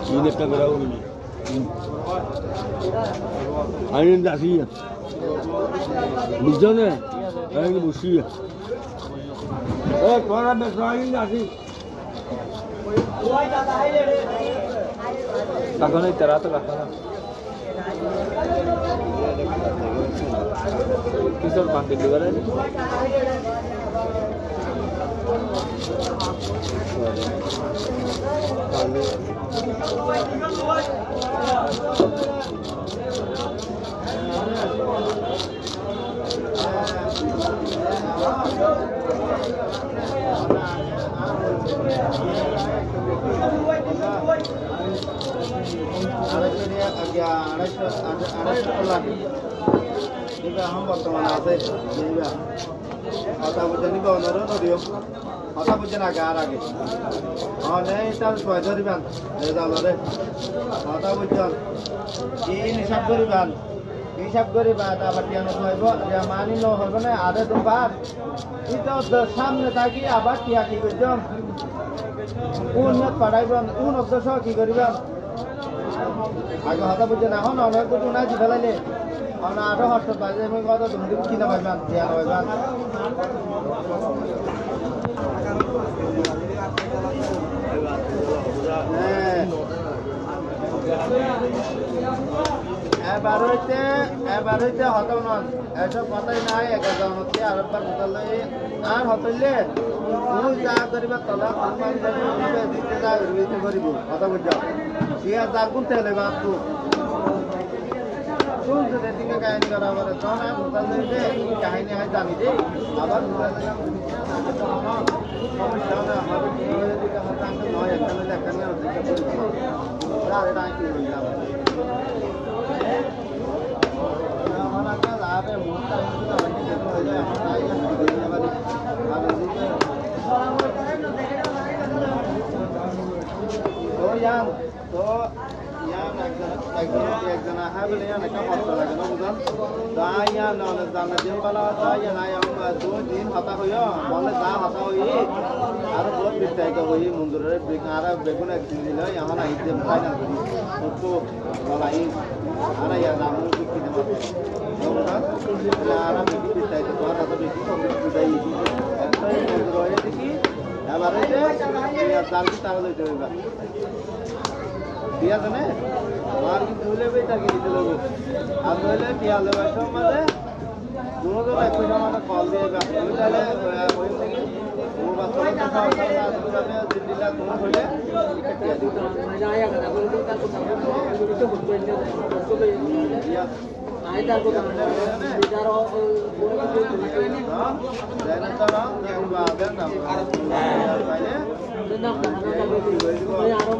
Ini está grabado ini. Ini dah sih. Bisa ni? Ini busi. Kau nak besar ini dah sih. Tak kau ni terang tu lah. Kisah pantai juga ni. হিসাব করে বা আবার টিয়ানো হইব যে মানি ন হইব না আধা তো পার এটা সামনে থাকি আবার টিয়া কি করছম কোন পাড়াইবেন কোন অবদশ কি করিবেন আগে হতা বুঝে না হন অনেক কিছু না জি ফেলাইলে অনা আরো হস্ত বাজে আমি কত তুমি কিনা পাইবেন টিয়া হইবেন এবার হইতে হতাও নন এসব কথাই নাই এক জনকে আরেকবার বদলে আর হতইলে তুই যা করিবা তলা দিতে যা করিব কথা বুঝ সিয়া যা কোনতে হলে বাপু তুই যদি দিকে কাহিনী করা বলে তখন আর বদলে কাহিনী হয় জানি দে আবার সমস্যা না হবে দিকে হতাঙ্ক নয় এখানে দেখানি আর দিকে আর এটা কি হইলাম একজন আহা বলে একটা কষ্ট লাগে না বুঝান দাইয়া নন জানা দিন পালা দাইয়া নাই দুই দিন হতা হইও বলে যা হতা হই আর বহুত বিস্তারিত হই মন্দিরের আর বেগুন একদিন দিল এখন আইতে ফাইনাল করি তো বলাই আর ইয়া নাম বিক্রি দেব আর আমি বিস্তারিত করার তো বেশি কমপ্লিট বুঝাই একটাই মন্দির হয়ে দেখি এবারে জাল কি তারা লইতে হইবা দিয়া জানে আর কি তুলে বেটা কি দিতে লোক আর নইলে টিয়া লেবার সম্বন্ধে দুজন এক পয়সা মানে কল দিয়ে তাহলে ওই থেকে ও বাচ্চা সামনে দিল্লিলা কোন হইলে টিয়া দিতে যায় না বলে তো তার কথা তো হচ্ছে না আইতার কথা বিচারও বলে কিছু না জানেন তো না বা দেন না পাইলে না না আরো